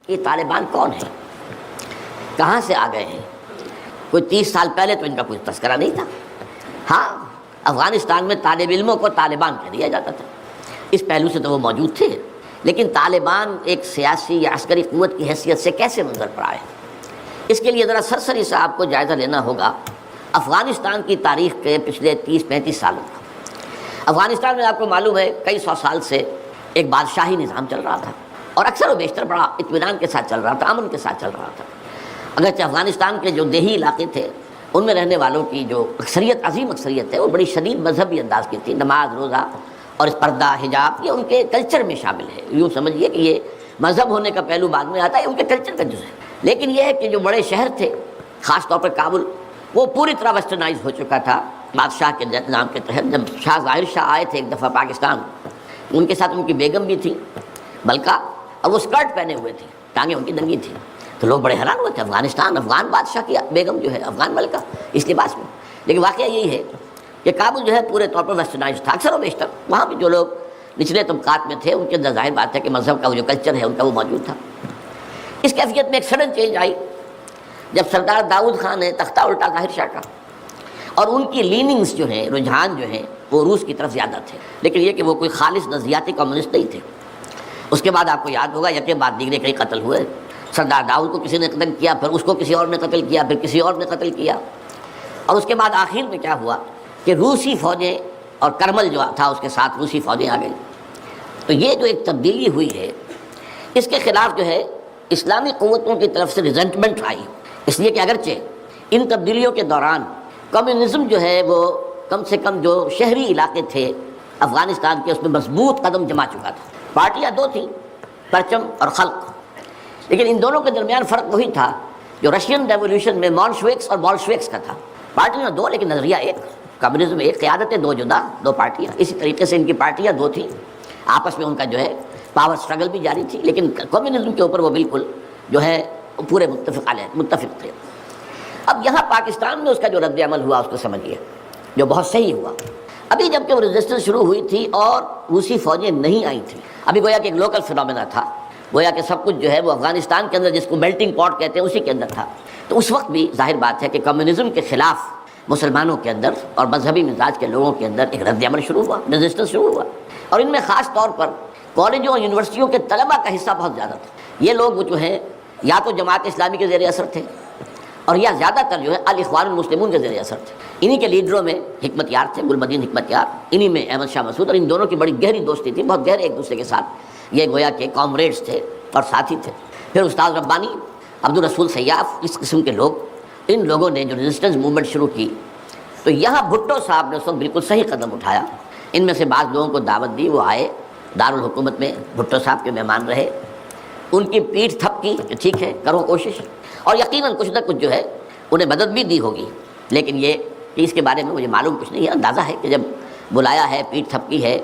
یہ طالبان کون ہیں، کہاں سے آ گئے ہیں؟ کوئی 30 سال پہلے تو ان کا کوئی تذکرہ نہیں تھا۔ ہاں، افغانستان میں طالب علموں کو طالبان کہہ دیا جاتا تھا، اس پہلو سے تو وہ موجود تھے، لیکن طالبان ایک سیاسی یا عسکری قوت کی حیثیت سے کیسے منظر پر آئے؟ اس کے لیے ذرا سرسری سے آپ کو جائزہ لینا ہوگا افغانستان کی تاریخ کے پچھلے 30-35 سالوں کا۔ افغانستان میں آپ کو معلوم ہے کئی سو سال سے ایک بادشاہی نظام چل رہا تھا، اور اکثر و بیشتر بڑا اطمینان کے ساتھ چل رہا تھا، امن کے ساتھ چل رہا تھا۔ اگرچہ افغانستان کے جو دیہی علاقے تھے ان میں رہنے والوں کی جو اکثریت، عظیم اکثریت ہے، وہ بڑی شدید مذہبی انداز کی تھی، نماز روزہ اور اس پردہ حجاب یہ ان کے کلچر میں شامل ہے۔ یوں سمجھیے کہ یہ مذہب ہونے کا پہلو بعد میں آتا ہے، ان کے کلچر کا جز ہے۔ لیکن یہ ہے کہ جو بڑے شہر تھے، خاص طور پر کابل، وہ پوری طرح ویسٹرنائز ہو چکا تھا بادشاہ کے نام کے تحت۔ جب شاہ ظاہر شاہ آئے تھے ایک دفعہ پاکستان، ان کے ساتھ ان کی بیگم بھی تھی ملکہ، اور وہ اسکرٹ پہنے ہوئے تھے، ٹانگیں ان کی ننگی تھیں، تو لوگ بڑے حیران ہوئے تھے، افغانستان، افغان بادشاہ کی بیگم جو ہے، افغان ملکہ اس لباس میں۔ لیکن واقعہ یہی ہے کہ کابل جو ہے پورے طور پر ویسٹرنائز تھا، اکثر و بیشتر وہاں بھی جو لوگ نچلے طبقات میں تھے ان کے اندر ظاہر بات ہے کہ مذہب کا وہ جو کلچر ہے ان کا وہ موجود تھا۔ اس کیفیت میں ایک سڈن چینج آئی جب سردار داؤد خان نے تختہ الٹا ظاہر شاہ کا، اور ان کی لیننگز جو ہیں، رجحان جو ہیں، وہ روس کی طرف زیادہ تھے، لیکن یہ کہ وہ کوئی خالص نظریاتی کمیونسٹ نہیں تھے۔ اس کے بعد آپ کو یاد ہوگا یکے بعد دیگرے کئی قتل ہوئے، سردار داؤد کو کسی نے قتل کیا، پھر اس کو کسی اور نے قتل کیا، پھر کسی اور نے قتل کیا، اور اس کے بعد آخر میں کیا ہوا کہ روسی فوجیں اور کرمل جو تھا اس کے ساتھ روسی فوجیں آ گئیں۔ تو یہ جو ایک تبدیلی ہوئی ہے، اس کے خلاف جو ہے اسلامی قوتوں کی طرف سے ریزنٹمنٹ آئی، اس لیے کہ اگرچہ ان تبدیلیوں کے دوران کمیونزم جو ہے وہ کم سے کم جو شہری علاقے تھے افغانستان کے، اس میں مضبوط قدم جما چکا تھا۔ پارٹیاں دو تھیں، پرچم اور خلق، لیکن ان دونوں کے درمیان فرق وہی تھا جو رشین ریولیوشن میں مولشوکس اور بولشوکس کا تھا۔ پارٹیاں دو لیکن نظریہ ایک، کمیونزم ایک، قیادتیں دو جدا، دو پارٹیاں۔ اسی طریقے سے ان کی پارٹیاں دو تھیں، آپس میں ان کا جو ہے پاور سٹرگل بھی جاری تھی، لیکن کمیونزم کے اوپر وہ بالکل جو ہے پورے متفق تھے۔ اب یہاں پاکستان میں اس کا جو رد عمل ہوا اس کو سمجھیے، جو بہت صحیح ہوا۔ ابھی جب کہ وہ ریزسٹنس شروع ہوئی تھی اور روسی فوجیں نہیں آئی تھیں، ابھی گویا کہ ایک لوکل فینومینا تھا، گویا کہ سب کچھ جو ہے وہ افغانستان کے اندر جس کو میلٹنگ پاٹ کہتے ہیں اسی کے اندر تھا۔ تو اس وقت بھی ظاہر بات ہے کہ کمیونزم کے خلاف مسلمانوں کے اندر اور مذہبی مزاج کے لوگوں کے اندر ایک رد عمل شروع ہوا، ریزسٹنس شروع ہوا، اور ان میں خاص طور پر کالجوں اور یونیورسٹیوں کے طلباء کا حصہ بہت زیادہ تھا۔ یہ لوگ جو ہیں یا تو جماعت اسلامی کے زیر اثر تھے اور یا زیادہ تر جو ہے الاخوان المسلمون کے زیر اثر تھے۔ انہی کے لیڈروں میں حکمت یار تھے، گلبدین حکمت یار، انہی میں احمد شاہ مسعود، اور ان دونوں کی بڑی گہری دوستی تھی، بہت گہرے ایک دوسرے کے ساتھ یہ گویا کہ کامریڈز تھے اور ساتھی تھے۔ پھر استاد ربانی، عبدالرسول سیاف، اس قسم کے لوگ، ان لوگوں نے جو ریزسٹنس موومنٹ شروع کی، تو یہاں بھٹو صاحب نے اس وقت بالکل صحیح قدم اٹھایا۔ ان میں سے بعض لوگوں کو دعوت دی، وہ آئے دارالحکومت میں، بھٹو صاحب کے مہمان رہے، ان کی پیٹھ تھپکی کہ ٹھیک ہے کرو کوشش، اور یقیناً کچھ نہ کچھ جو ہے انہیں مدد بھی دی ہوگی، لیکن یہ کہ اس کے بارے میں مجھے معلوم کچھ نہیں ہے۔ اندازہ ہے کہ جب بلایا ہے، پیٹھ تھپکی ہے،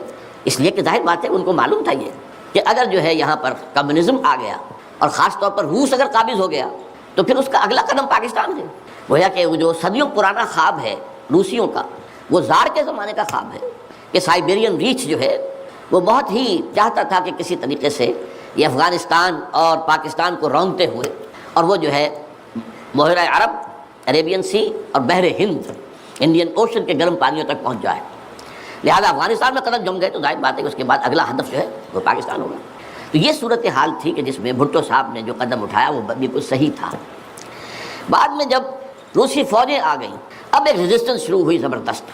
اس لیے کہ ظاہر بات ہے ان کو معلوم تھا یہ کہ اگر جو ہے یہاں پر کمیونزم آ گیا اور خاص طور پر روس اگر قابض ہو گیا تو پھر اس کا اگلا قدم پاکستان ہے۔ گویا کہ وہ جو صدیوں پرانا خواب ہے روسیوں کا، وہ زار کے زمانے کا خواب ہے کہ سائبیرین ریچ جو ہے وہ بہت ہی چاہتا تھا کہ کسی طریقے سے یہ افغانستان اور پاکستان کو رونگتے ہوئے اور وہ جو ہے بحیرہ عرب، عربین سی اور بحر ہند، انڈین اوشن کے گرم پانیوں تک پہنچ جائے۔ لہذا افغانستان میں قدم جم گئے تو ظاہر بات ہے کہ اس کے بعد اگلا ہدف جو ہے وہ پاکستان ہوگا۔ تو یہ صورتحال تھی کہ جس میں بھٹو صاحب نے جو قدم اٹھایا وہ بالکل صحیح تھا۔ بعد میں جب روسی فوجیں آ گئیں، اب ایک ریزسٹنس شروع ہوئی زبردست۔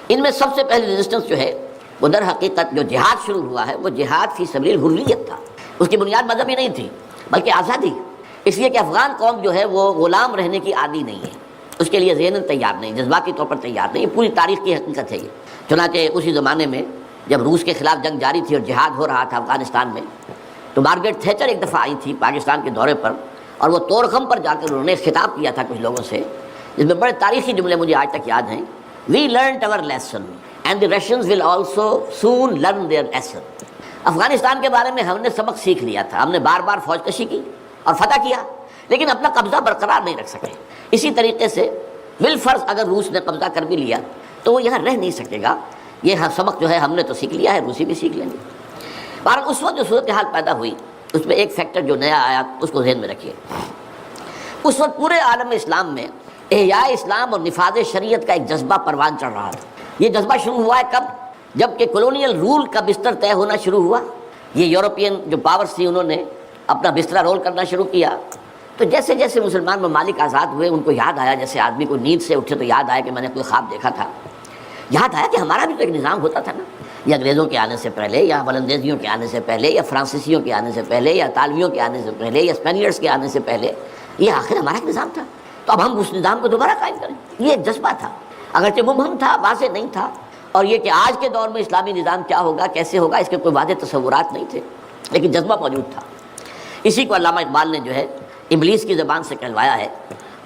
ان میں سب سے پہلی ریزسٹنس جو ہے وہ در حقیقت جو جہاد شروع ہوا ہے وہ جہاد فی سبیل الحریت تھا۔ اس کی بنیاد مذہبی نہیں تھی بلکہ آزادی، اس لیے کہ افغان قوم جو ہے وہ غلام رہنے کی عادی نہیں ہے، اس کے لیے ذہناً تیار نہیں، جذباتی طور پر تیار نہیں، یہ پوری تاریخ کی حقیقت ہے یہ۔ چنانچہ اسی زمانے میں جب روس کے خلاف جنگ جاری تھی اور جہاد ہو رہا تھا افغانستان میں، تو مارگریٹ تھیچر ایک دفعہ آئی تھی پاکستان کے دورے پر، اور وہ طورخم پر جا کر انہوں نے خطاب کیا تھا کچھ لوگوں سے، جس میں بڑے تاریخی جملے مجھے آج تک یاد ہیں۔ We learned our lesson and the Russians will also soon learn their lesson۔ Afghanistan کے بارے میں ہم نے سبق سیکھ لیا تھا، ہم نے بار بار فوج کشی کی اور فتح کیا، لیکن اپنا قبضہ برقرار نہیں رکھ سکے۔ اسی طریقے سے بالفرض اگر روس نے قبضہ کر بھی لیا تو وہ یہاں رہ نہیں سکے گا، یہ سبق جو ہے ہم نے تو سیکھ لیا ہے، روسی بھی سیکھ لیں گے۔ بہرحال اس وقت جو صورتحال پیدا ہوئی اس میں ایک فیکٹر جو نیا آیا اس کو ذہن میں رکھیے. اس وقت پورے عالم اسلام میں احیاء اسلام اور نفاذ شریعت کا ایک جذبہ پروان چڑھ رہا تھا. یہ جذبہ شروع ہوا ہے کب؟ جب کہ کولونیل رول کا بستر طے ہونا شروع ہوا. یہ یورپین جو پاورز تھی انہوں نے اپنا بستر رول کرنا شروع کیا. تو جیسے جیسے مسلمان ممالک آزاد ہوئے ان کو یاد آیا، جیسے آدمی کو نیند سے اٹھے تو یاد آیا کہ میں نے کوئی خواب دیکھا تھا، یاد آیا کہ ہمارا بھی تو ایک نظام ہوتا تھا نا، یہ انگریزوں کے آنے سے پہلے یا ولندیزیوں کے آنے سے پہلے یا فرانسیسیوں کے آنے سے پہلے یا اطالویوں کے آنے سے پہلے یا اسپینیئرز کے آنے سے پہلے، یہ آخر ہمارا ایک نظام تھا، تو اب ہم اس نظام کو دوبارہ قائم کریں. یہ ایک جذبہ تھا، اگرچہ مبہم تھا، واضح نہیں تھا. اور یہ کہ آج کے دور میں اسلامی نظام کیا ہوگا، کیسے ہوگا، اس کے کوئی واضح تصورات نہیں تھے، لیکن جذبہ موجود تھا. اسی کو علامہ اقبال نے جو ہے ابلیس کی زبان سے کہلوایا ہے،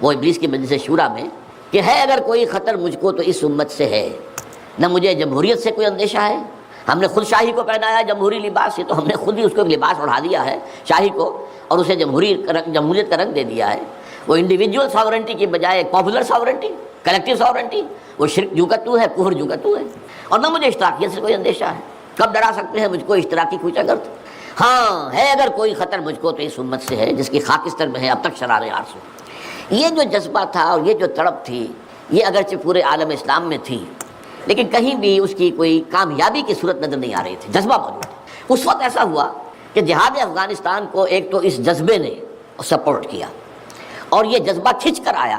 وہ ابلیس کی مجلس شورا میں، کہ ہے اگر کوئی خطر مجھ کو تو اس امت سے ہے، نہ مجھے جمہوریت سے کوئی اندیشہ ہے. ہم نے خود شاہی کو پہنایا جمہوری لباس، یہ تو ہم نے خود ہی اس کو لباس اڑا دیا ہے شاہی کو، اور اسے جمہوریت کا رنگ دے دیا ہے. وہ انڈیویجول ساورنٹی کی بجائے پاپولر ساورنٹی، کلیکٹیو ساورنٹی، وہ شرک جو کا تو ہے، کفر جو کا تو ہے. اور نہ مجھے اشتراکیت سے کوئی اندیشہ ہے. کب ڈرا سکتے ہیں مجھ کو اشتراکی کوچہ گرد؟ ہاں ہے اگر کوئی خطر مجھ کو تو اس امت سے ہے جس کی خاکستر میں ہے اب تک شرار آرزو. یہ جو جذبہ تھا اور یہ جو تڑپ تھی، یہ اگرچہ پورے عالم اسلام میں تھی، لیکن کہیں بھی اس کی کوئی کامیابی کی صورت نظر نہیں آ رہی تھی. جذبہ موجود تھا. اس وقت ایسا ہوا کہ جہاد افغانستان کو ایک تو اس جذبے نے سپورٹ کیا، اور یہ جذبہ کھنچ کر آیا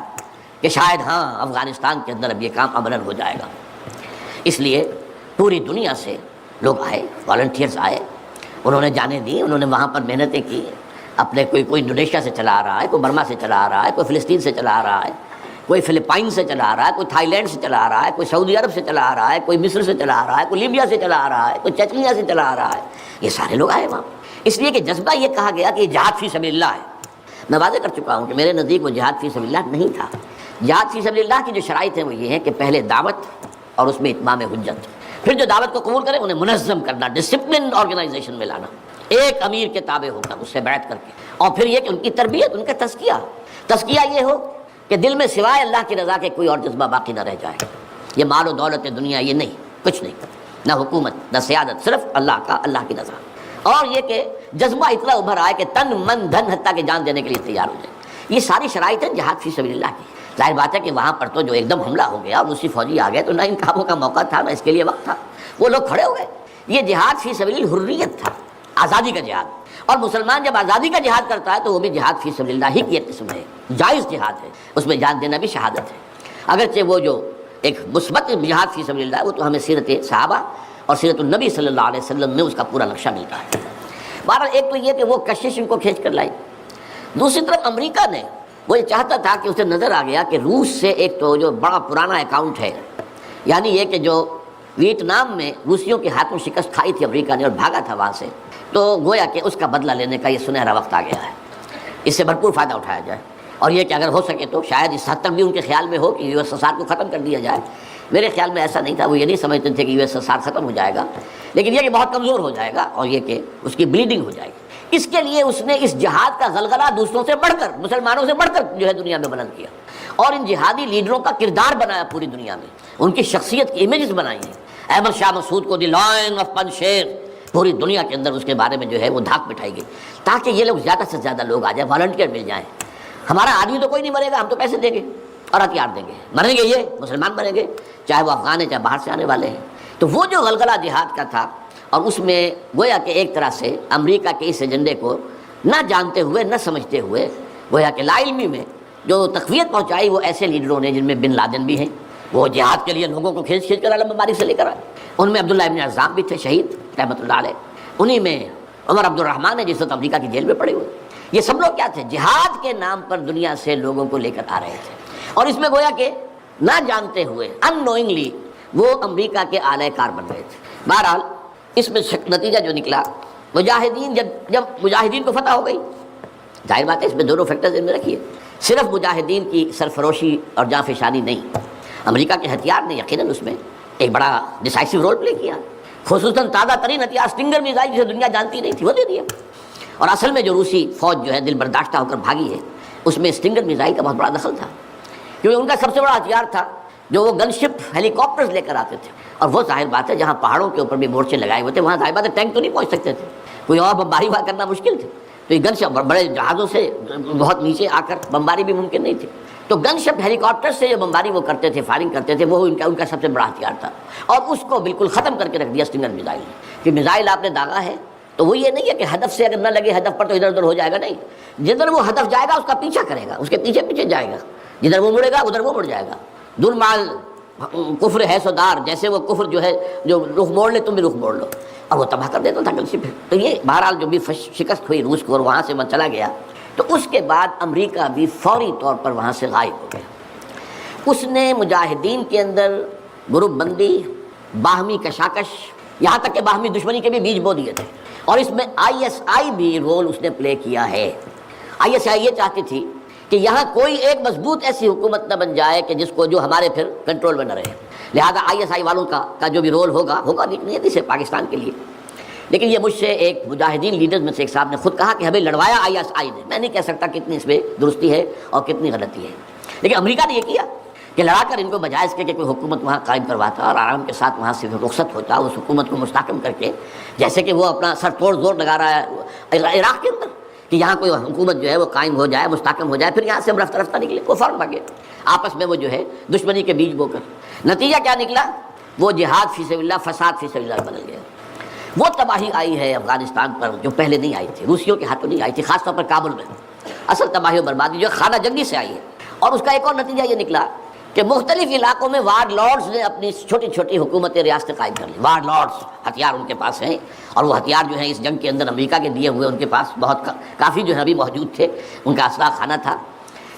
کہ شاید ہاں افغانستان کے اندر اب یہ کام عملاً ہو جائے گا. اس لیے پوری دنیا سے لوگ آئے، والنٹیئرز آئے، انہوں نے جانیں دی، انہوں نے وہاں پر محنتیں کی. اپنے کوئی انڈونیشیا سے چلا آ رہا ہے، کوئی برما سے چلا آ رہا ہے، کوئی فلسطین سے چلا آ رہا ہے، کوئی فلپائن سے چلا آ رہا ہے، کوئی تھائی لینڈ سے چلا آ رہا ہے، کوئی سعودی عرب سے چلا آ رہا ہے، کوئی مصر سے چلا آ رہا ہے، کوئی لیبیا سے چلا آ رہا ہے، کوئی چچنیا سے چلا آ رہا ہے. یہ سارے لوگ آئے وہاں، اس لیے کہ جذبہ یہ کہا گیا کہ یہ جہاد فی سبیل اللہ ہے. میں واضح کر چکا ہوں کہ میرے نزدیک وہ جہاد فی سبیل اللہ نہیں تھا. جہاد فی سبیل اللہ کی جو شرائط ہیں وہ یہ ہیں کہ پہلے دعوت اور اس میں اتمام حجت، پھر جو دعوت کو قبول کرے انہیں منظم کرنا، ڈسپلن آرگنائزیشن میں لانا، ایک امیر کے تابع ہو کر اس سے بیعت کر کے، اور پھر یہ کہ ان کی تربیت، ان کا تزکیہ یہ ہو کہ دل میں سوائے اللہ کی رضا کے کوئی اور جذبہ باقی نہ رہ جائے. یہ مال و دولت دنیا یہ نہیں، کچھ نہیں، نہ حکومت نہ سیادت، صرف اللہ کی رضا. اور یہ کہ جذبہ اتنا ابھر آئے کہ تن من دھن حتیٰ کہ جان دینے کے لیے تیار ہو جائے. یہ ساری شرائط ہیں جہاد فی سبیل اللہ کی. ظاہر بات ہے کہ وہاں پر تو جو ایک دم حملہ ہو گیا اور روسی فوجی آ گئے تو نہ ان کاموں کا موقع تھا نہ اس کے لیے وقت تھا. وہ لوگ کھڑے ہو گئے. یہ جہاد فی سبیل الحریت تھا، آزادی کا جہاد. اور مسلمان جب آزادی کا جہاد کرتا ہے تو وہ بھی جہاد فی سبیل اللہ ہی کی ایک قسم ہے، جائز جہاد ہے، اس میں جان دینا بھی شہادت ہے. اگرچہ وہ جو ایک مثبت جہاد فی سبیل اللہ وہ تو ہمیں سیرت صحابہ اور سیرت النبی صلی اللہ علیہ وسلم میں اس کا پورا نقشہ ملتا ہے. بہرحال ایک تو یہ کہ وہ کشش ان کو کھینچ کر لائی. دوسری طرف امریکہ نے وہ یہ چاہتا تھا کہ اسے نظر آ گیا کہ روس سے ایک تو جو بڑا پرانا اکاؤنٹ ہے، یعنی یہ کہ جو ویتنام میں روسیوں کے ہاتھوں شکست کھائی تھی امریکہ نے اور بھاگا تھا وہاں سے، تو گویا کہ اس کا بدلہ لینے کا یہ سنہرا وقت آ گیا ہے. اس سے بھرپور فائدہ اٹھایا جائے، اور یہ کہ اگر ہو سکے تو شاید اس حد تک بھی ان کے خیال میں ہو کہ یو ایس ایس آر کو ختم کر دیا جائے. میرے خیال میں ایسا نہیں تھا، وہ یہ نہیں سمجھتے تھے کہ یو ایس ایس آر ختم ہو جائے گا، لیکن یہ کہ بہت کمزور ہو جائے گا اور یہ کہ اس کی بلیڈنگ ہو جائے گی. اس کے لیے اس نے اس جہاد کا غلغلہ دوسروں سے بڑھ کر، مسلمانوں سے بڑھ کر جو ہے دنیا میں بلند کیا، اور ان جہادی لیڈروں کا کردار بنایا پوری دنیا میں، ان کی شخصیت کی امیجز بنائی ہیں. احمد شاہ مسعود کو دی لائن آف پنشیر پوری دنیا کے اندر اس کے بارے میں جو ہے وہ دھاک بٹھائی گئی، تاکہ یہ لوگ زیادہ سے زیادہ لوگ آ جائیں، والنٹیئر مل جائیں. ہمارا آدمی تو کوئی نہیں مرے گا، ہم تو پیسے دیں گے اور ہتھیار دیں گے، مریں گے یہ مسلمان مریں گے، چاہے وہ افغان ہیں چاہے باہر سے آنے والے ہیں. تو وہ جو غلغلہ جہاد کا تھا، اور اس میں گویا کہ ایک طرح سے امریکہ کے اس ایجنڈے کو نہ جانتے ہوئے نہ سمجھتے ہوئے گویا کہ لا علمی میں جو تقویت پہنچائی وہ ایسے لیڈروں نے جن میں بن لادن بھی ہیں، وہ جہاد کے لیے لوگوں کو کھینچ کر عالم مبارک سے لے کر آئے. ان میں عبداللہ ابن عزام بھی تھے شہید رحمۃ اللہ علیہ. انہی میں عمر عبد الرحمن ہے جس وقت امریکہ کی جیل میں پڑے ہوئے. یہ سب لوگ کیا تھے؟ جہاد کے نام پر دنیا سے لوگوں کو لے کر آ رہے تھے، اور اس میں گویا کہ نہ جانتے ہوئے ان نوئنگلی وہ امریکہ کے اعلی کار بن رہے تھے. بہرحال اس میں نتیجہ جو نکلا، مجاہدین جب مجاہدین کو فتح ہو گئی، ظاہر بات ہے اس میں دونوں فیکٹر ذہن میں رکھیے، صرف مجاہدین کی سرفروشی اور جاں فشانی نہیں، امریکہ کے ہتھیار نے یقیناً اس میں ایک بڑا ڈیسائسو رول پلے کیا. خصوصاً تازہ ترین ہتھیار سٹنگر میزائل جسے دنیا جانتی نہیں تھی وہ دے دیا. اور اصل میں جو روسی فوج جو ہے دل برداشتہ ہو کر بھاگی ہے، اس میں سٹنگر میزائل کا بہت بڑا دخل تھا، کیونکہ ان کا سب سے بڑا ہتھیار تھا جو وہ گن شپ ہیلی کاپٹرز لے کر آتے تھے. اور وہ ظاہر بات ہے جہاں پہاڑوں کے اوپر بھی مورچے لگائے ہوئے تھے وہاں ظاہر بات ہے ٹینک تو نہیں پہنچ سکتے تھے، کوئی اور بمباری وہاں کرنا مشکل تھی، تو یہ گن شپ بڑے جہازوں سے بہت نیچے آ کر بمباری بھی ممکن نہیں تھی، تو گن شپ ہیلی کاپٹر سے جو بمباری وہ کرتے تھے، فائرنگ کرتے تھے، وہ ان کا سب سے بڑا ہتھیار تھا، اور اس کو بالکل ختم کر کے رکھ دیا اسٹنگر میزائل نے، کہ میزائل آپ نے داغا ہے تو وہ یہ نہیں ہے کہ ہدف سے اگر نہ لگے ہدف پر تو ادھر ادھر ہو جائے گا، نہیں، جدھر وہ ہدف جائے گا اس کا پیچھا کرے گا، اس کے پیچھے پیچھے جائے گا، جدھر وہ مڑے گا ادھر وہ مڑ جائے گا۔ دلمال کفر ہے سودار، جیسے وہ کفر جو ہے جو رخ موڑ لے تم بھی رخ موڑ لو، اور وہ تباہ کر دیتا تھا گن شپ۔ تو یہ بہرحال جو بھی شکست ہوئی روس کو اور وہاں سے وہ چلا گیا، تو اس کے بعد امریکہ بھی فوری طور پر وہاں سے غائب ہو گیا۔ اس نے مجاہدین کے اندر گروپ بندی، باہمی کشاکش، یہاں تک کہ باہمی دشمنی کے بھی بیج بو دیے تھے، اور اس میں ISI بھی رول اس نے پلے کیا ہے۔ ISI یہ چاہتی تھی کہ یہاں کوئی ایک مضبوط ایسی حکومت نہ بن جائے کہ جس کو جو ہمارے پھر کنٹرول میں نہ رہے، لہذا ISI والوں کا جو بھی رول ہوگا نیتی سے پاکستان کے لیے۔ لیکن یہ مجھ سے ایک مجاہدین لیڈرز میں سے ایک صاحب نے خود کہا کہ ہمیں لڑوایا ISI نے، میں نہیں کہہ سکتا کتنی اس میں درستی ہے اور کتنی غلطی ہے، لیکن امریکہ نے یہ کیا کہ لڑا کر ان کو بجائے اس کے کہ کوئی حکومت وہاں قائم کرواتا اور آرام کے ساتھ وہاں سے رخصت ہوتا، اس حکومت کو مستحکم کر کے، جیسے کہ وہ اپنا سر توڑ زور لگا رہا ہے عراق کے اندر کہ یہاں کوئی حکومت جو ہے وہ قائم ہو جائے، مستحکم ہو جائے، پھر یہاں سے ہم رفتہ رفتہ نکلے، وہ فوراً بھاگے آپس میں وہ جو ہے دشمنی کے بیج بو کر۔ نتیجہ کیا نکلا؟ وہ جہاد فی سبیل اللہ، فساد فی سبیل اللہ بدل گیا۔ وہ تباہی آئی ہے افغانستان پر جو پہلے نہیں آئی تھی، روسیوں کے ہاتھوں نہیں آئی تھی، خاص طور پر کابل میں اصل تباہی و بربادی جو خانہ جنگی سے آئی ہے۔ اور اس کا ایک اور نتیجہ یہ نکلا کہ مختلف علاقوں میں وارڈ لارڈز نے اپنی چھوٹی چھوٹی حکومتیں ریاستیں قائم کر لی۔ وارڈ لارڈز ہتھیار ان کے پاس ہیں، اور وہ ہتھیار جو ہیں اس جنگ کے اندر امریکہ کے دیے ہوئے ان کے پاس بہت کافی جو ہے ابھی موجود تھے، ان کا اسلحہ خانہ تھا،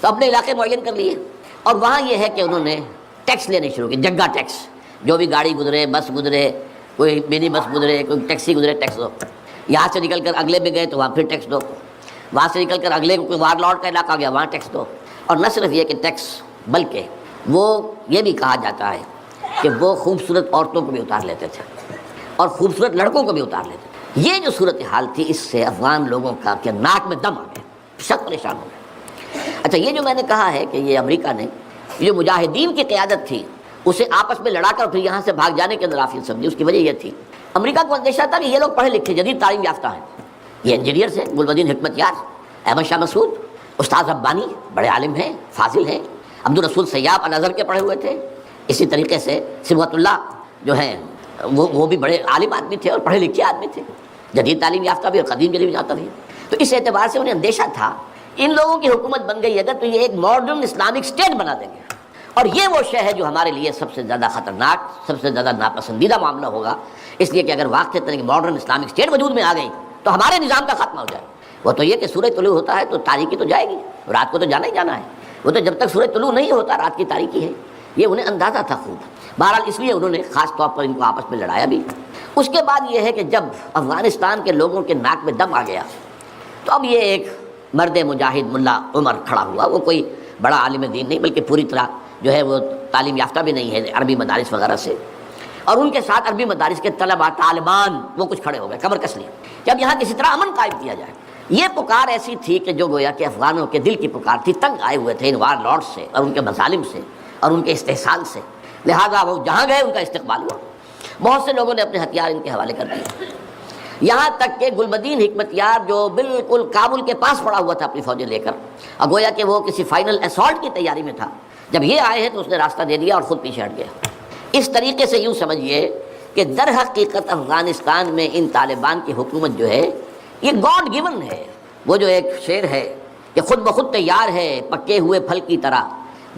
تو اپنے علاقے معین کر لیے۔ اور وہاں یہ ہے کہ انہوں نے ٹیکس لینے شروع کیے، جگہ ٹیکس، جو بھی گاڑی گزرے، بس گزرے، کوئی منی بس گزرے، کوئی ٹیکسی گزرے، ٹیکس دو۔ یہاں سے نکل کر اگلے میں گئے تو وہاں پھر ٹیکس دو، وہاں سے نکل کر اگلے کوئی وارڈ لارڈ کا علاقہ گیا وہاں ٹیکس دو۔ اور نہ صرف یہ کہ ٹیکس، بلکہ وہ یہ بھی کہا جاتا ہے کہ وہ خوبصورت عورتوں کو بھی اتار لیتے تھے اور خوبصورت لڑکوں کو بھی اتار لیتے تھے۔ یہ جو صورتحال تھی، اس سے افغان لوگوں کا کہ ناک میں دم آ گیا، سخت پریشان ہو گئے۔ اچھا، یہ جو میں نے کہا ہے کہ یہ امریکہ نے جو مجاہدین کی قیادت تھی اسے آپس میں لڑا کر پھر یہاں سے بھاگ جانے کے اندر آفیل سمجھی، اس کی وجہ یہ تھی امریکہ کو اندیشہ تھا کہ یہ لوگ پڑھے لکھے جدید تعلیم یافتہ ہیں، یہ انجینئرز ہیں، گلبدین حکمت یار، احمد شاہ مسعود، استاد ربانی بڑے عالم ہیں، فاضل ہیں، عبدالرسول سیاب الازہر کے پڑھے ہوئے تھے، اسی طریقے سے صبغت اللہ جو ہیں وہ بھی بڑے عالم آدمی تھے اور پڑھے لکھے آدمی تھے، جدید تعلیم یافتہ بھی اور قدیم تعلیم یافتہ بھی۔ تو اس اعتبار سے انہیں اندیشہ تھا ان لوگوں کی حکومت بن گئی اگر تو یہ ایک ماڈرن اسلامک اسٹیٹ بنا دیں گے، اور یہ وہ شے ہے جو ہمارے لیے سب سے زیادہ خطرناک، سب سے زیادہ ناپسندیدہ معاملہ ہوگا، اس لیے کہ اگر واقعی طرح کی ماڈرن اسلامک اسٹیٹ وجود میں آ گئی تو ہمارے نظام کا خاتمہ ہو جائے۔ وہ تو یہ کہ سورج طلوع ہوتا ہے تو تاریکی تو جائے گی، رات کو تو جانا ہی جانا ہے، وہ تو جب تک سورج طلوع نہیں ہوتا رات کی تاریکی ہے، یہ انہیں اندازہ تھا خوب۔ بہرحال اس لیے انہوں نے خاص طور پر ان کو آپس میں لڑایا بھی۔ اس کے بعد یہ ہے کہ جب افغانستان کے لوگوں کے ناک میں دم آ گیا تو اب یہ ایک مرد مجاہد ملا عمر کھڑا ہوا، وہ کوئی بڑا عالم دین نہیں بلکہ پوری طرح جو ہے وہ تعلیم یافتہ بھی نہیں ہے عربی مدارس وغیرہ سے، اور ان کے ساتھ عربی مدارس کے طلباء طالبان وہ کچھ کھڑے ہو گئے کمر کس لیے کہ اب یہاں کسی طرح امن قائم کیا جائے۔ یہ پکار ایسی تھی کہ جو گویا کہ افغانوں کے دل کی پکار تھی، تنگ آئے ہوئے تھے ان وار لارڈ سے اور ان کے مظالم سے اور ان کے استحصال سے، لہذا وہ جہاں گئے ان کا استقبال ہوا۔ بہت سے لوگوں نے اپنے ہتھیار ان کے حوالے کر دیے، یہاں تک کہ گلبدین حکمت یار جو بالکل کابل کے پاس پڑا ہوا تھا اپنی فوجیں لے کر، اور گویا کہ وہ کسی فائنل اسالٹ کی تیاری میں تھا، جب یہ آئے ہیں تو اس نے راستہ دے دیا اور خود پیچھے ہٹ گیا۔ اس طریقے سے یوں سمجھیے کہ در حقیقت افغانستان میں ان طالبان کی حکومت جو ہے یہ گاڈ گیون ہے۔ وہ جو ایک شعر ہے کہ خود بخود تیار ہے پکے ہوئے پھل کی طرح،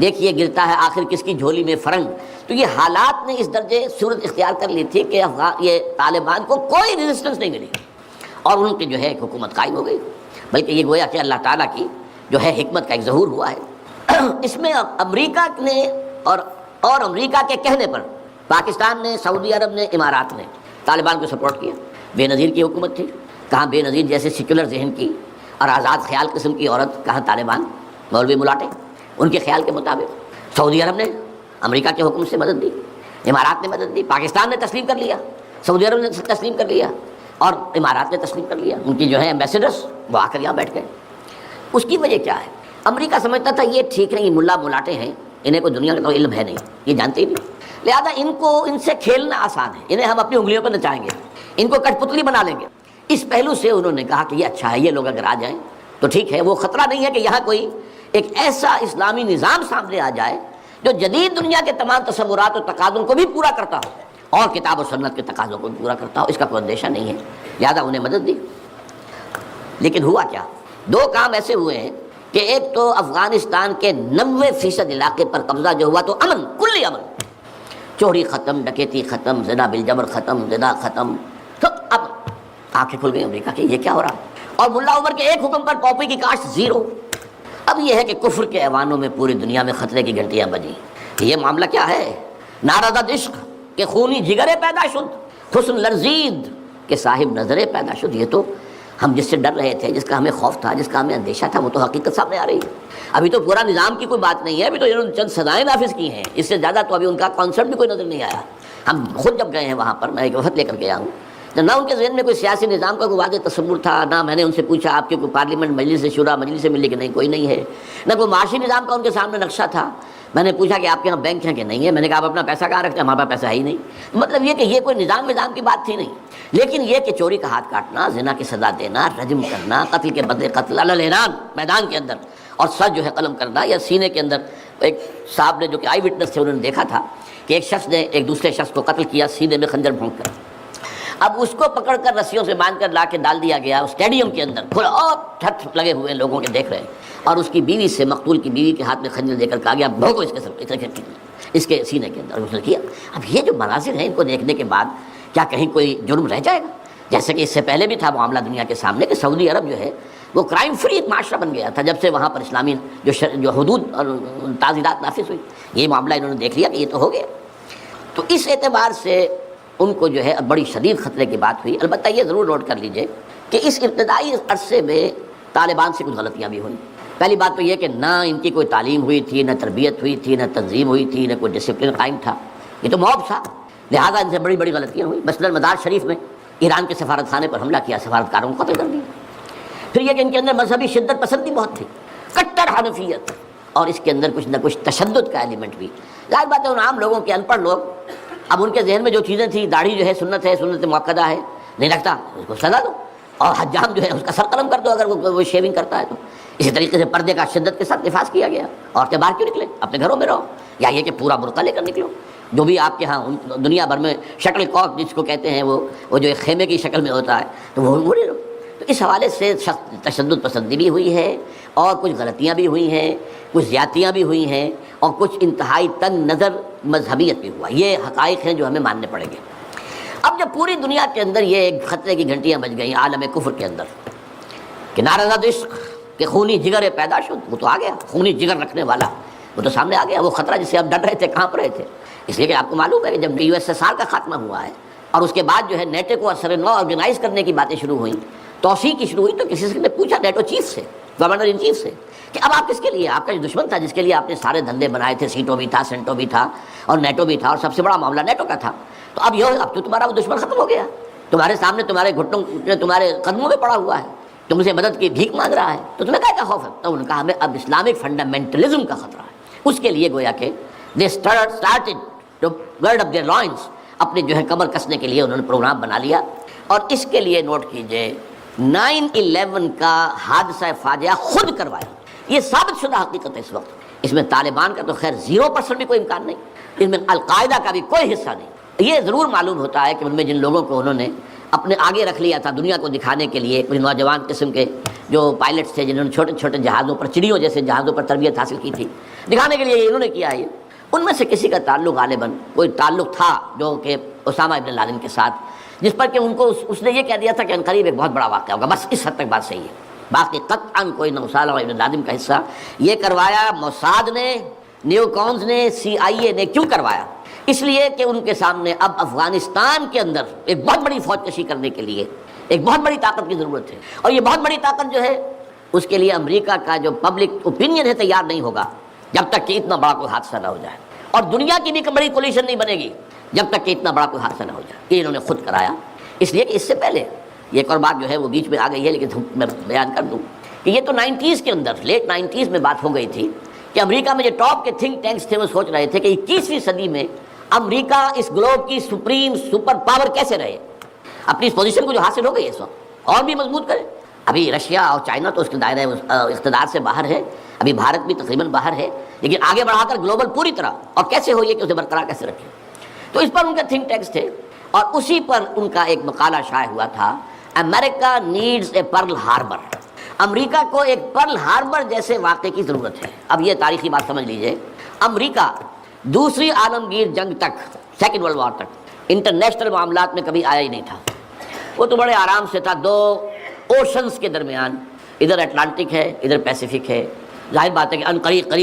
دیکھیے گرتا ہے آخر کس کی جھولی میں فرنگ۔ تو یہ حالات نے اس درجے صورت اختیار کر لی تھی کہ یہ طالبان کو کوئی ریزسٹنس نہیں ملی اور ان کی جو ہے ایک حکومت قائم ہو گئی، بلکہ یہ گویا کہ اللہ تعالیٰ کی جو ہے حکمت کا ایک ظہور ہوا ہے۔ اس میں امریکہ نے اور امریکہ کے کہنے پر پاکستان نے، سعودی عرب نے، امارات نے طالبان کو سپورٹ کیا۔ بے نظیر کی حکومت تھی، کہاں بے نظیر جیسے سیکولر ذہن کی اور آزاد خیال قسم کی عورت، کہاں طالبان مولوی ملاٹے ان کے خیال کے مطابق۔ سعودی عرب نے امریکہ کے حکم سے مدد دی، امارات نے مدد دی، پاکستان نے تسلیم کر لیا، سعودی عرب نے تسلیم کر لیا اور امارات نے تسلیم کر لیا۔ ان کی جو ہے ایمبیسڈرس وہ آ کر یہاں بیٹھ گئے۔ اس کی وجہ کیا ہے؟ امریکہ سمجھتا تھا یہ ٹھیک ہے، یہ ملا ملاٹے ہیں، انہیں کوئی دنیا کا کوئی علم ہے نہیں، یہ جانتے ہی نہیں، لہذا ان سے کھیلنا آسان ہے، انہیں ہم اپنی انگلیوں پر نچائیں گے، ان کو کٹ پتلی بنا لیں گے۔ اس پہلو سے انہوں نے کہا کہ یہ اچھا ہے، یہ لوگ اگر آ جائیں تو ٹھیک ہے۔ وہ خطرہ نہیں ہے کہ یہاں کوئی ایک ایسا اسلامی نظام سامنے آ جائے جو جدید دنیا کے تمام تصورات اور تقاضوں کو بھی پورا کرتا ہو اور کتاب و سنت کے تقاضوں کو بھی پورا کرتا ہو، اس کا کوئی اندیشہ نہیں ہے، لہٰذا انہیں مدد دی۔ لیکن ہوا کیا؟ دو کام ایسے ہوئے ہیں کہ ایک تو افغانستان کے 90% علاقے پر قبضہ جو ہوا تو امن، کلی امن، چوری ختم، ڈکیتی ختم، زنا بالجبر ختم، زنا ختم، سب اب آنکھیں کھل گئی امریکہ کی یہ کیا ہو رہا، اور ملا عمر کے ایک حکم پر پاپی کی کاشت زیرو۔ اب یہ ہے کہ کفر کے ایوانوں میں پوری دنیا میں خطرے کی گھنٹیاں بجیں۔ یہ معاملہ کیا ہے؟ نارضت عشق کہ خونی جگرے پیدا شد، حسن لرزید کہ صاحب نظرے پیدا شد۔ یہ تو ہم جس سے ڈر رہے تھے، جس کا ہمیں خوف تھا، جس کا ہمیں اندیشہ تھا، وہ تو حقیقت سامنے آ رہی ہے۔ ابھی تو پورا نظام کی کوئی بات نہیں ہے، ابھی تو انہوں نے چند سزائیں نافذ کی ہیں، اس سے زیادہ تو ابھی ان کا کانسیپٹ بھی کوئی نظر نہیں آیا۔ ہم خود جب گئے ہیں وہاں پر، میں ایک وفد لے کر کے آیا ہوں، نہ ان کے ذہن میں کوئی سیاسی نظام کا کوئی واضح تصور تھا، نہ میں نے ان سے پوچھا آپ کے کوئی پارلیمنٹ مجلس شورا مجلس سے ملی کہ نہیں کوئی نہیں ہے، نہ کوئی معاشی نظام کا ان کے سامنے نقشہ تھا۔ میں نے پوچھا کہ آپ کے یہاں بینک ہیں کہ نہیں ہے، میں نے کہا آپ اپنا پیسہ کہاں رکھتے ہیں، ہمارے پاس پیسہ ہے ہی نہیں۔ مطلب یہ کہ یہ کوئی نظام کی بات تھی نہیں، لیکن یہ کہ چوری کا ہاتھ کاٹنا، زنا کی سزا دینا، رجم کرنا، قتل کے بدلے قتل علی اعلان میدان کے اندر، اور سر جو ہے قلم کرنا یا سینے کے اندر۔ ایک صاحب نے جو کہ آئی وٹنس تھے، انہوں نے دیکھا تھا کہ ایک شخص نے ایک دوسرے شخص کو قتل کیا سینے میں خنجر بھونک کر، اب اس کو پکڑ کر رسیوں سے باندھ کر لا کے ڈال دیا گیا اسٹیڈیم کے اندر، کھلا اور ٹھٹ لگے ہوئے لوگوں کے دیکھ رہے ہیں، اور اس کی بیوی سے، مقتول کی بیوی کے ہاتھ میں خنجر دے کر کہا گیا بھونکو اس کے سر، اس کے سینے کے اندر، اس نے کیا۔ اب یہ جو مناظر ہیں ان کو دیکھنے کے بعد کیا کہیں کوئی جرم رہ جائے گا؟ جیسے کہ اس سے پہلے بھی تھا معاملہ دنیا کے سامنے کہ سعودی عرب جو ہے وہ کرائم فری ایک معاشرہ بن گیا تھا جب سے وہاں پر اسلامی جو حدود اور تعزیرات نافذ ہوئی۔ یہ معاملہ انہوں نے دیکھ لیا کہ یہ تو ہو گیا، تو اس اعتبار سے ان کو جو ہے بڑی شدید خطرے کی بات ہوئی۔ البتہ یہ ضرور نوٹ کر لیجئے کہ اس ابتدائی عرصے میں طالبان سے کچھ غلطیاں بھی ہوئیں۔ پہلی بات تو یہ کہ نہ ان کی کوئی تعلیم ہوئی تھی، نہ تربیت ہوئی تھی، نہ تنظیم ہوئی تھی، نہ کوئی ڈسپلن قائم تھا، یہ تو موب تھا، لہٰذا ان سے بڑی بڑی غلطیاں ہوئیں۔ مثلاً مزار شریف میں ایران کے سفارت خانے پر حملہ کیا، سفارتکاروں کو قتل کر دیا۔ پھر یہ کہ ان کے اندر مذہبی شدت پسندی بہت تھی، کٹر حنفیت، اور اس کے اندر کچھ نہ کچھ تشدد کا ایلیمنٹ بھی۔ ظاہر بات ہے ان عام لوگوں کے، ان پڑھ لوگ، اب ان کے ذہن میں جو چیزیں تھیں، داڑھی جو ہے سنت مؤکدہ ہے، نہیں رکھتا اس کو سزا دو، اور حجام جو ہے اس کا سر قلم کر دو اگر وہ شیونگ کرتا ہے تو۔ اسی طریقے سے پردے کا شدت کے ساتھ نفاذ کیا گیا، عورتیں باہر کیوں نکلیں، اپنے گھروں میں رہو، یا یہ کہ پورا برقع لے کر نکلو، جو بھی آپ کے ہاں دنیا بھر میں شٹل کاک جس کو کہتے ہیں، وہ جو ایک خیمے کی شکل میں ہوتا ہے، تو وہ نہیں رہو۔ تو اس حوالے سے تشدد پسندی بھی ہوئی ہے، اور کچھ غلطیاں بھی ہوئی ہیں، کچھ زیادتیاں بھی ہوئی ہیں، اور کچھ انتہائی تنگ نظر مذہبیت بھی ہوا۔ یہ حقائق ہیں جو ہمیں ماننے پڑیں گے۔ اب جب پوری دنیا کے اندر یہ ایک خطرے کی گھنٹیاں بج گئیں عالم کفر کے اندر کہ نارضت عشق کہ خونی جگر پیدا شد، وہ تو آ گیا، خونی جگر رکھنے والا وہ تو سامنے آ گیا، وہ خطرہ جسے اب ڈر رہے تھے، کانپ رہے تھے۔ اس لیے کہ آپ کو معلوم ہے کہ جب USSR کا خاتمہ ہوا ہے اور اس کے بعد جو ہے نیٹو کو اثر نو آرگنائز کرنے کی باتیں شروع ہوئیں، توسیع کی شروع ہوئی، تو کسی سے نے پوچھا نیٹو چیف سے، گورنر ان چیف سے، کہ اب آپ کس کے لیے، آپ کا جو دشمن تھا جس کے لیے آپ نے سارے دھندے بنائے تھے، سیٹو بھی تھا، سینٹو بھی تھا، اور نیٹو بھی تھا، اور سب سے بڑا معاملہ نیٹو کا تھا، تو اب تو تمہارا وہ دشمن ختم ہو گیا، تمہارے سامنے تمہارے گھٹنوں تمہارے قدموں میں پڑا ہوا ہے، تم سے مدد کی بھیک مانگ رہا ہے، تو تمہیں کیا خوف ہے؟ تو انہوں نے کہا ہمیں اب اسلامک فنڈامنٹلزم کا خطرہ ہے۔ اس کے لیے گویا کہ they started to gird up their loins، اپنے جو ہے کمر کسنے کے لیے انہوں نے پروگرام بنا لیا۔ اور اس کے لیے نوٹ کیجئے 9/11 کا حادثہ فاجعہ خود کروایا، یہ ثابت شدہ حقیقت ہے۔ اس وقت اس میں طالبان کا تو خیر 0% بھی کوئی امکان نہیں، اس میں القاعدہ کا بھی کوئی حصہ نہیں۔ یہ ضرور معلوم ہوتا ہے کہ ان میں جن لوگوں کو انہوں نے اپنے آگے رکھ لیا تھا دنیا کو دکھانے کے لیے، کچھ نوجوان قسم کے جو پائلٹس تھے جنہوں نے چھوٹے چھوٹے جہازوں پر، چڑیوں جیسے جہازوں پر تربیت حاصل کی تھی، دکھانے کے لیے انہوں نے کیا ہے۔ ان میں سے کسی کا تعلق غالباً کوئی تعلق تھا جو کہ اسامہ ابن لادن کے ساتھ، جس پر کہ ان کو اس نے یہ کہہ دیا تھا کہ عنقریب ایک بہت بڑا واقعہ ہوگا، بس اس حد تک بات صحیح ہے، باقی قطعاً کوئی نہ اسامہ ابن لادن کا حصہ۔ یہ کروایا موساد نے، نیو کونز نے، CIA نے۔ کیوں کروایا؟ اس لیے کہ ان کے سامنے اب افغانستان کے اندر ایک بہت بڑی فوج کشی کرنے کے لیے ایک بہت بڑی طاقت کی ضرورت ہے، اور یہ بہت بڑی طاقت جو ہے اس کے لیے امریکہ کا جو پبلک اوپینین ہے تیار نہیں ہوگا جب تک کہ اتنا بڑا کوئی حادثہ نہ ہو جائے، اور دنیا کی بھی بڑی کولیشن نہیں بنے گی جب تک کہ اتنا بڑا کوئی حادثہ نہ ہو جائے۔ یہ انہوں نے خود کرایا، اس لیے کہ اس سے پہلے یہ ایک اور بات جو ہے وہ بیچ میں آ گئی ہے، لیکن میں بیان کر دوں کہ یہ تو 90s کے اندر، لیٹ 90s میں بات ہو گئی تھی کہ امریکہ میں جو ٹاپ کے تھنک ٹینکس تھے وہ سوچ رہے تھے کہ 21ویں صدی میں امریکہ اس گلوب کی سپریم سپر پاور کیسے رہے، اپنی اس پوزیشن کو جو حاصل ہو گئی ہے اس وقت، اور بھی مضبوط کرے. ابھی رشیا اور چائنا تو اس کے دائرۂ اقتدار سے باہر ہے, ابھی بھارت بھی تقریباً باہر ہے, لیکن آگے بڑھا کر گلوبل پوری طرح, اور کیسے ہو یہ کہ اسے برقرار کیسے رکھے. تو اس پر ان کا تھنک ٹینکس تھے, اور اسی پر ان کا ایک مقالہ شائع ہوا تھا, امریکہ نیڈز اے پرل ہاربر. امریکہ کو ایک پرل ہاربر جیسے واقعے کی ضرورت ہے. اب یہ تاریخی بات سمجھ لیجئے, امریکہ دوسری عالمگیر جنگ تک, سیکنڈ ورلڈ وار تک, انٹرنیشنل معاملات میں کبھی آیا ہی نہیں تھا. وہ تو بڑے آرام سے تھا, دو اوشنز کے درمیان, ادھر اٹلانٹک ہے ادھر پیسیفک ہے. ظاہر بات ہے کہ ان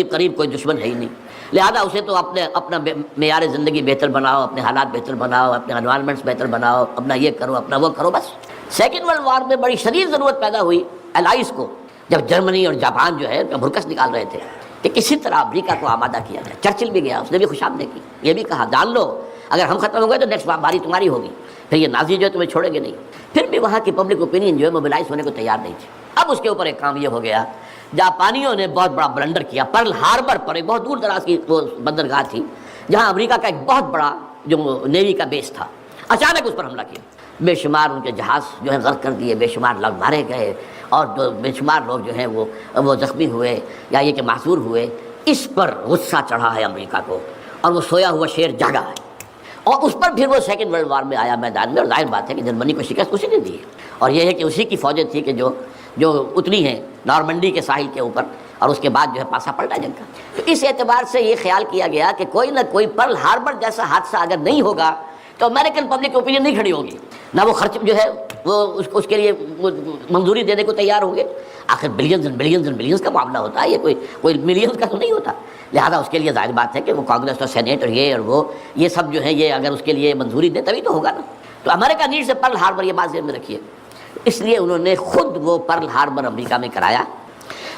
قریب کوئی دشمن ہے ہی نہیں, لہذا اسے تو اپنا معیار زندگی بہتر بناؤ, اپنے حالات بہتر بناؤ, اپنے انوائرمنٹس بہتر بناؤ, اپنا یہ کرو اپنا وہ کرو بس. سیکنڈ ورلڈ وار میں بڑی شدید ضرورت پیدا ہوئی الائز کو, جب جرمنی اور جاپان جو ہے بھرکس نکال رہے تھے, کہ کسی طرح امریکہ کو آمادہ کیا جائے. چرچل بھی گیا, اس نے بھی خوش آمدید کی, یہ بھی کہا جان لو اگر ہم ختم ہو گئے تو نیکسٹ باری تمہاری ہوگی, پھر یہ نازی جو ہے تمہیں چھوڑیں گے نہیں. پھر بھی وہاں کی پبلک اوپینین جو ہے موبلائز ہونے کو تیار نہیں تھی. اب اس کے اوپر ایک کام یہ ہو گیا, جاپانیوں نے بہت بڑا بلنڈر کیا. پرل ہاربر پر ایک بہت دور دراز کی وہ بندرگاہ تھی جہاں امریکہ کا ایک بہت بڑا جو نیوی کا بیس تھا, اچانک اس پر حملہ کیا. بے شمار ان کے جہاز جو ہے غرق کر دیے, بے شمار لوگ مارے گئے, اور بے شمار لوگ جو ہیں وہ زخمی ہوئے یا یہ کہ معذور ہوئے. اس پر غصہ چڑھا ہے امریکہ کو, اور وہ سویا ہوا شیر جاگا ہے, اور اس پر پھر وہ سیکنڈ ورلڈ وار میں آیا میدان میں. اور ظاہر بات ہے کہ جرمنی کو شکست اسی نے دی ہے, اور یہ ہے کہ اسی کی فوجیں تھی کہ جو اتنی ہیں نارمنڈی کے ساحل کے اوپر, اور اس کے بعد جو ہے پاسا پلٹا جنگ کا. تو اس اعتبار سے یہ خیال کیا گیا کہ کوئی نہ کوئی پرل ہاربر جیسا حادثہ اگر نہیں ہوگا تو امریکن پبلک اوپینین نہیں کھڑی ہوگی, نہ وہ خرچ جو ہے وہ اس کے لیے منظوری دینے کو تیار ہوں گے. آخر billions and billions and billions کا معاملہ ہوتا ہے, یہ کوئی ملینز کا تو نہیں ہوتا. لہذا اس کے لیے ظاہر بات ہے کہ وہ کانگریس اور سینیٹ اور یہ سب جو ہے یہ اگر اس کے لیے منظوری دیں تبھی تو ہوگا نا. تو امریکہ نیڈ سے پرل ہاربر, یہ بات ذہن میں رکھیے. اس لیے انہوں نے خود وہ پرل ہاربر امریکہ میں کرایا,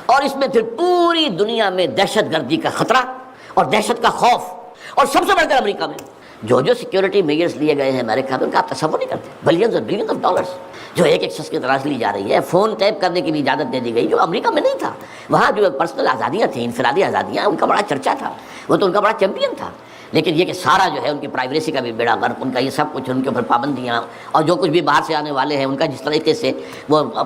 اور اس میں پھر پوری دنیا میں دہشت گردی کا خطرہ اور دہشت کا خوف, اور سب سے بڑھ کر امریکہ میں جو سیکیورٹی میجرز لیے گئے ہیں امریکہ میں, ان کا آپ تصور نہیں کرتے. بلینز اور بلینز آف ڈالرز جو ایک شخص کی تلاش لی جا رہی ہے. فون ٹیپ کرنے کی بھی اجازت دے دی گئی, جو امریکہ میں نہیں تھا. وہاں جو پرسنل آزادیاں تھیں, انفرادی آزادیاں, ان کا بڑا چرچا تھا, وہ تو ان کا بڑا چیمپئن تھا. لیکن یہ کہ سارا جو ہے ان کی پرائیویسی کا بھی بیڑا غرق, ان کا یہ سب کچھ, ان کے اوپر پابندیاں, اور جو کچھ بھی باہر سے آنے والے ہیں ان کا جس طریقے سے وہ